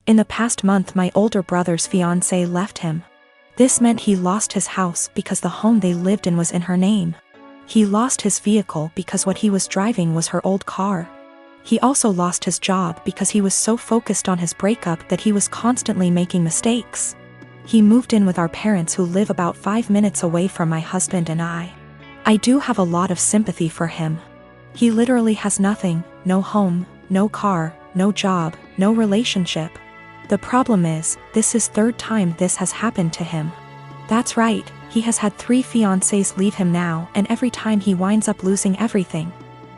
In the past month, my older brother's fiancée left him. This meant he lost his house because the home they lived in was in her name. He lost his vehicle because what he was driving was her old car. He also lost his job because he was so focused on his breakup that he was constantly making mistakes. He moved in with our parents, who live about 5 minutes away from my husband and I. I do have a lot of sympathy for him. He literally has nothing, no home, no car, no job, no relationship. The problem is, this is third time this has happened to him. That's right, he has had 3 fiancées leave him now, and every time he winds up losing everything.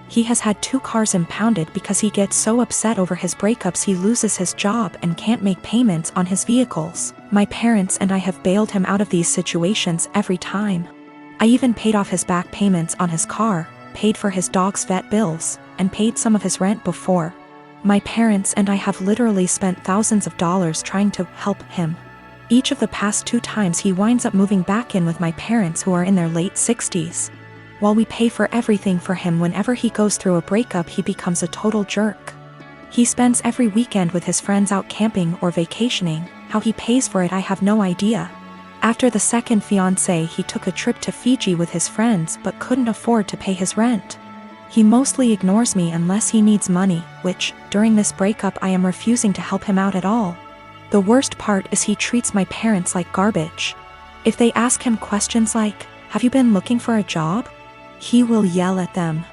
He has had 2 cars impounded because he gets so upset over his breakups he loses his job and can't make payments on his vehicles. My parents and I have bailed him out of these situations every time. I even paid off his back payments on his car, paid for his dog's vet bills, and paid some of his rent before. My parents and I have literally spent thousands of dollars trying to help him. Each of the past 2 times he winds up moving back in with my parents, who are in their late 60s. While we pay for everything for him, whenever he goes through a breakup he becomes a total jerk. He spends every weekend with his friends out camping or vacationing. How he pays for it I have no idea. After the second fiancée, he took a trip to Fiji with his friends but couldn't afford to pay his rent. He mostly ignores me unless he needs money, which, during this breakup, I am refusing to help him out at all. The worst part is he treats my parents like garbage. If they ask him questions like, "Have you been looking for a job?" he will yell at them.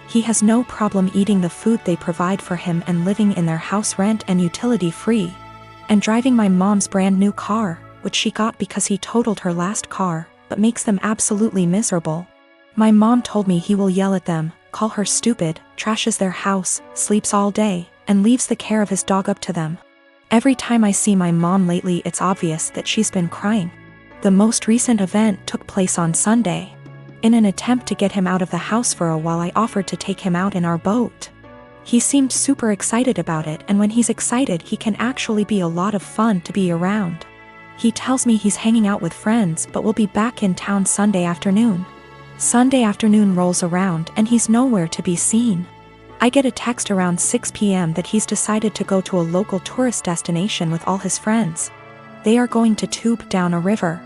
He has no problem eating the food they provide for him and living in their house rent and utility free. And driving my mom's brand new car, which she got because he totaled her last car, but makes them absolutely miserable. My mom told me he will yell at them, call her stupid, trashes their house, sleeps all day, and leaves the care of his dog up to them. Every time I see my mom lately, it's obvious that she's been crying. The most recent event took place on Sunday. In an attempt to get him out of the house for a while, I offered to take him out in our boat. He seemed super excited about it, and when he's excited he can actually be a lot of fun to be around. He tells me he's hanging out with friends but will be back in town Sunday afternoon. Sunday afternoon rolls around and he's nowhere to be seen. I get a text around 6 p.m. that he's decided to go to a local tourist destination with all his friends. They are going to tube down a river.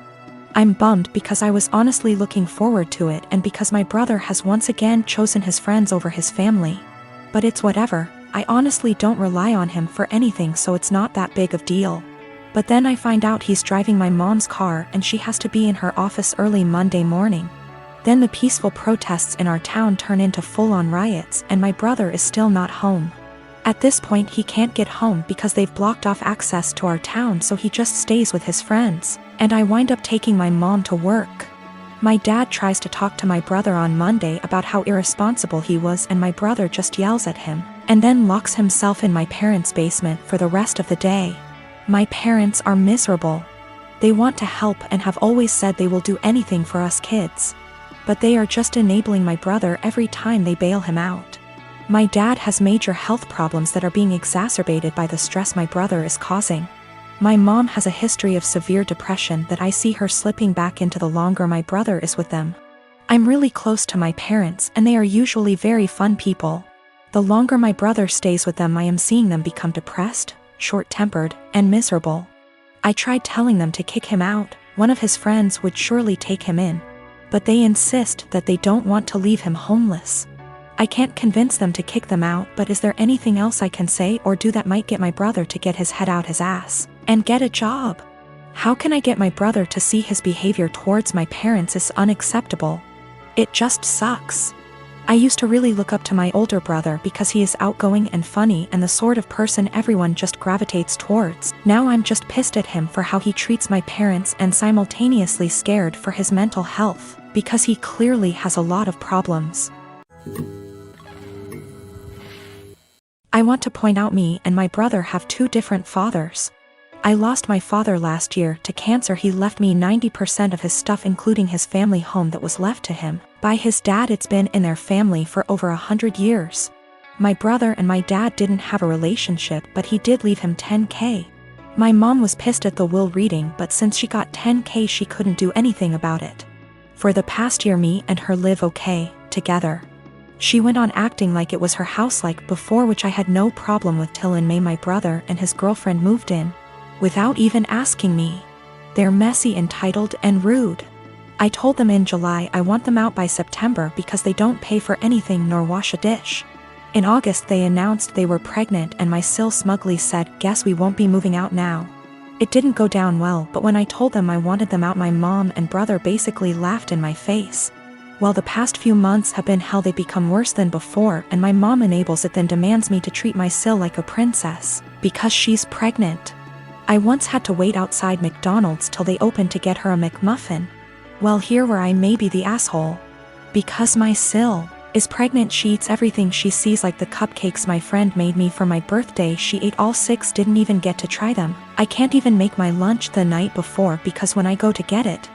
I'm bummed because I was honestly looking forward to it, and because my brother has once again chosen his friends over his family. But it's whatever, I honestly don't rely on him for anything, so it's not that big of a deal. But then I find out he's driving my mom's car and she has to be in her office early Monday morning. Then the peaceful protests in our town turn into full-on riots and my brother is still not home. At this point he can't get home because they've blocked off access to our town, so he just stays with his friends, and I wind up taking my mom to work. My dad tries to talk to my brother on Monday about how irresponsible he was, and my brother just yells at him, and then locks himself in my parents' basement for the rest of the day. My parents are miserable. They want to help and have always said they will do anything for us kids. But they are just enabling my brother every time they bail him out. My dad has major health problems that are being exacerbated by the stress my brother is causing. My mom has a history of severe depression that I see her slipping back into the longer my brother is with them. I'm really close to my parents and they are usually very fun people. The longer my brother stays with them, I am seeing them become depressed, short-tempered, and miserable. I tried telling them to kick him out. One of his friends would surely take him in. But they insist that they don't want to leave him homeless. I can't convince them to kick them out, but is there anything else I can say or do that might get my brother to get his head out his ass and get a job? How can I get my brother to see his behavior towards my parents is unacceptable? It just sucks. I used to really look up to my older brother because he is outgoing and funny and the sort of person everyone just gravitates towards. Now I'm just pissed at him for how he treats my parents and simultaneously scared for his mental health, because he clearly has a lot of problems. I want to point out me and my brother have 2 different fathers. I lost my father last year to cancer. He left me 90% of his stuff, including his family home that was left to him by his dad. It's been in their family for over 100 years. My brother and my dad didn't have a relationship, but he did leave him $10K. My mom was pissed at the will reading, but since she got $10K she couldn't do anything about it. For the past year me and her live okay together. She went on acting like it was her house like before, which I had no problem with, till in May my brother and his girlfriend moved in. Without even asking me. They're messy, entitled, and rude. I told them in July I want them out by September because they don't pay for anything nor wash a dish. In August they announced they were pregnant and my sil smugly said, "Guess we won't be moving out now." It didn't go down well, but when I told them I wanted them out, my mom and brother basically laughed in my face. Well, the past few months have been hell. They become worse than before, and my mom enables it, then demands me to treat my sil like a princess because she's pregnant. I once had to wait outside McDonald's till they opened to get her a McMuffin. Well, here where I may be the asshole. Because my sil is pregnant, she eats everything she sees, like the cupcakes my friend made me for my birthday. She ate all 6, didn't even get to try them. I can't even make my lunch the night before because when I go to get it,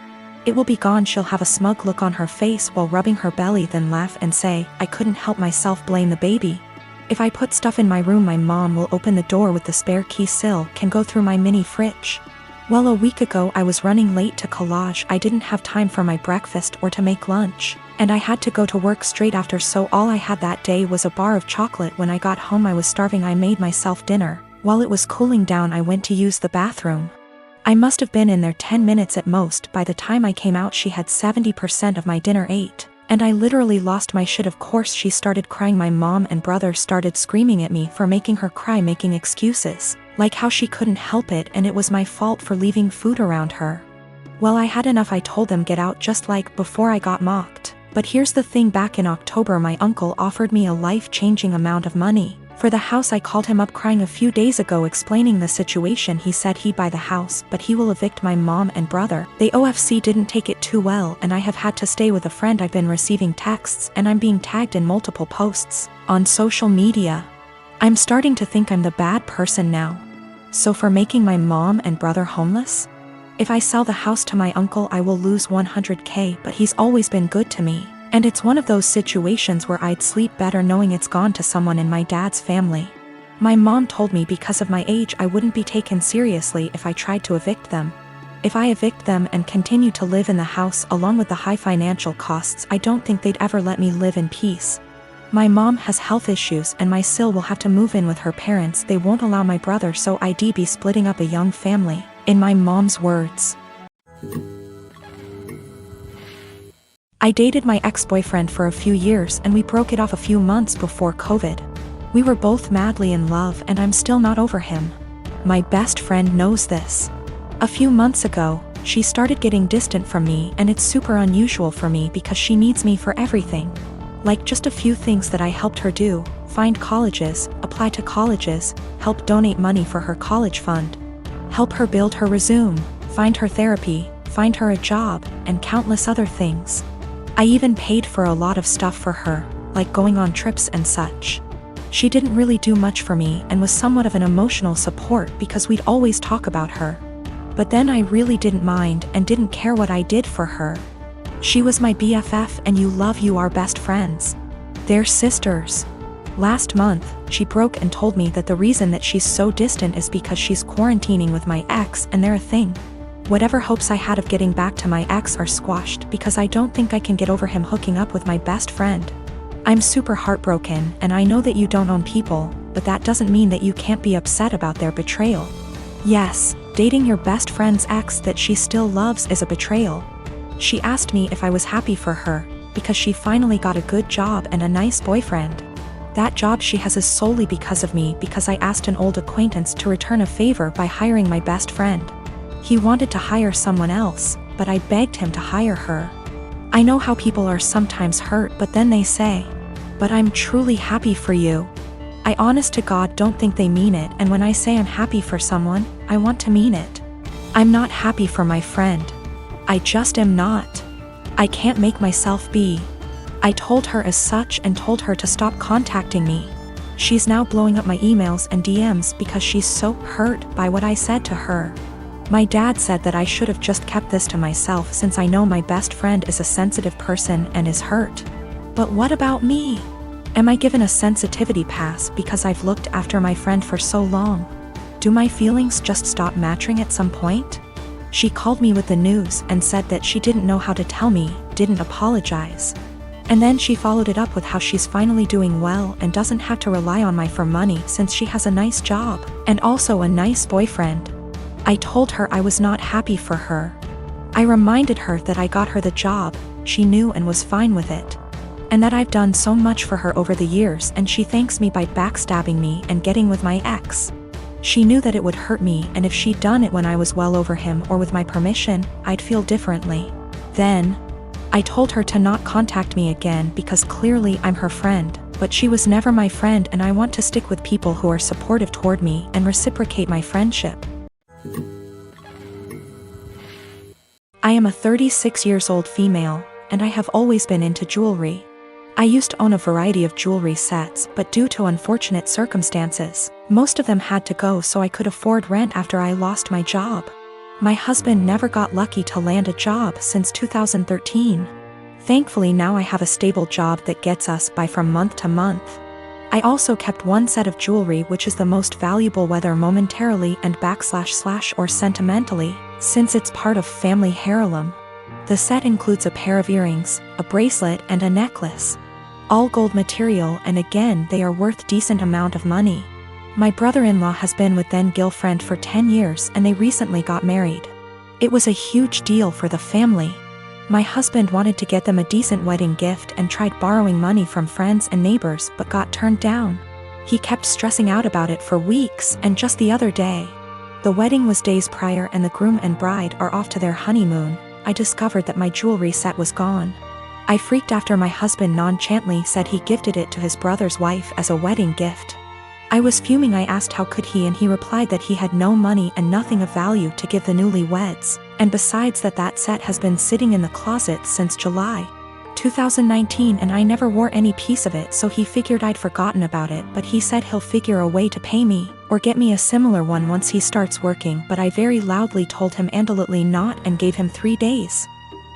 it will be gone. She'll have a smug look on her face while rubbing her belly, then laugh and say, "I couldn't help myself, blame the baby." If I put stuff in my room, my mom will open the door with the spare key. Sil can go through my mini fridge. Well, a week ago I was running late to collage. I didn't have time for my breakfast or to make lunch, and I had to go to work straight after, so all I had that day was a bar of chocolate. When I got home I was starving. I made myself dinner. While it was cooling down I went to use the bathroom. I must have been in there 10 minutes at most. By the time I came out she had 70% of my dinner ate, and I literally lost my shit. Of course she started crying. My mom and brother started screaming at me for making her cry, making excuses, like how she couldn't help it and it was my fault for leaving food around her. Well, I had enough. I told them get out, just like before I got mocked. But here's the thing, back in October my uncle offered me a life-changing amount of money for the house. I called him up crying a few days ago explaining the situation. He said he'd buy the house, but he will evict my mom and brother. The OFC didn't take it too well and I have had to stay with a friend. I've been receiving texts and I'm being tagged in multiple posts on social media. I'm starting to think I'm the bad person now. So for making my mom and brother homeless? If I sell the house to my uncle I will lose 100K, but he's always been good to me. And it's one of those situations where I'd sleep better knowing it's gone to someone in my dad's family. My mom told me because of my age I wouldn't be taken seriously if I tried to evict them. If I evict them and continue to live in the house along with the high financial costs, I don't think they'd ever let me live in peace. My mom has health issues and my sil will have to move in with her parents. They won't allow my brother, so I'd be splitting up a young family, in my mom's words. I dated my ex-boyfriend for a few years and we broke it off a few months before COVID. We were both madly in love and I'm still not over him. My best friend knows this. A few months ago, she started getting distant from me, and it's super unusual for me because she needs me for everything. Like just a few things that I helped her do: find colleges, apply to colleges, help donate money for her college fund, help her build her resume, find her therapy, find her a job, and countless other things. I even paid for a lot of stuff for her, like going on trips and such. She didn't really do much for me and was somewhat of an emotional support because we'd always talk about her. But then I really didn't mind and didn't care what I did for her. She was my BFF, and you are best friends. They're sisters. Last month, she broke and told me that the reason that she's so distant is because she's quarantining with my ex and they're a thing. Whatever hopes I had of getting back to my ex are squashed because I don't think I can get over him hooking up with my best friend. I'm super heartbroken, and I know that you don't own people, but that doesn't mean that you can't be upset about their betrayal. Yes, dating your best friend's ex that she still loves is a betrayal. She asked me if I was happy for her, because she finally got a good job and a nice boyfriend. That job she has is solely because of me, because I asked an old acquaintance to return a favor by hiring my best friend. He wanted to hire someone else, but I begged him to hire her. I know how people are sometimes hurt, but then they say, "But I'm truly happy for you." I honest to God don't think they mean it, and when I say I'm happy for someone, I want to mean it. I'm not happy for my friend. I just am not. I can't make myself be. I told her as such and told her to stop contacting me. She's now blowing up my emails and DMs because she's so hurt by what I said to her. My dad said that I should have just kept this to myself since I know my best friend is a sensitive person and is hurt. But what about me? Am I given a sensitivity pass because I've looked after my friend for so long? Do my feelings just stop mattering at some point? She called me with the news and said that she didn't know how to tell me, didn't apologize. And then she followed it up with how she's finally doing well and doesn't have to rely on me for money since she has a nice job, and also a nice boyfriend. I told her I was not happy for her. I reminded her that I got her the job, she knew and was fine with it. And that I've done so much for her over the years, and she thanks me by backstabbing me and getting with my ex. She knew that it would hurt me, and if she'd done it when I was well over him or with my permission, I'd feel differently. Then, I told her to not contact me again because clearly I'm her friend, but she was never my friend and I want to stick with people who are supportive toward me and reciprocate my friendship. I am a 36 years old female, and I have always been into jewelry. I used to own a variety of jewelry sets, but due to unfortunate circumstances, most of them had to go so I could afford rent after I lost my job. My husband never got lucky to land a job since 2013. Thankfully now I have a stable job that gets us by from month to month. I also kept one set of jewelry which is the most valuable whether momentarily and / or sentimentally, since it's part of family heirloom. The set includes a pair of earrings, a bracelet and a necklace. All gold material, and again they are worth decent amount of money. My brother-in-law has been with then-girlfriend for 10 years and they recently got married. It was a huge deal for the family. My husband wanted to get them a decent wedding gift and tried borrowing money from friends and neighbors but got turned down. He kept stressing out about it for weeks, and just the other day, the wedding was days prior and the groom and bride are off to their honeymoon, I discovered that my jewelry set was gone. I freaked after my husband nonchalantly said he gifted it to his brother's wife as a wedding gift. I was fuming. I asked how could he, and he replied that he had no money and nothing of value to give the newlyweds, and besides that set has been sitting in the closet since July 2019 and I never wore any piece of it, so he figured I'd forgotten about it, but he said he'll figure a way to pay me or get me a similar one once he starts working, but I very loudly told him absolutely not and gave him 3 days.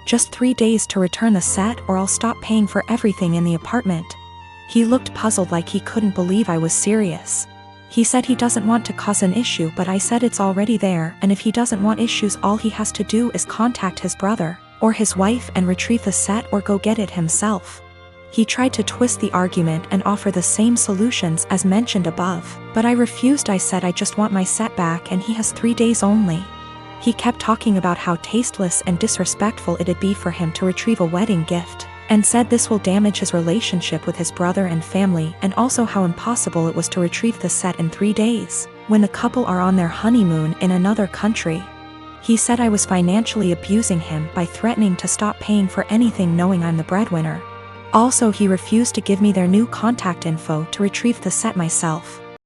Just 3 days to return the set or I'll stop paying for everything in the apartment. He looked puzzled like he couldn't believe I was serious. He said he doesn't want to cause an issue, but I said it's already there, and if he doesn't want issues all he has to do is contact his brother or his wife and retrieve the set or go get it himself. He tried to twist the argument and offer the same solutions as mentioned above, but I refused. I said I just want my set back and he has 3 days only. He kept talking about how tasteless and disrespectful it'd be for him to retrieve a wedding gift, and said this will damage his relationship with his brother and family, and also how impossible it was to retrieve the set in 3 days, when the couple are on their honeymoon in another country. He said I was financially abusing him by threatening to stop paying for anything knowing I'm the breadwinner. Also he refused to give me their new contact info to retrieve the set myself.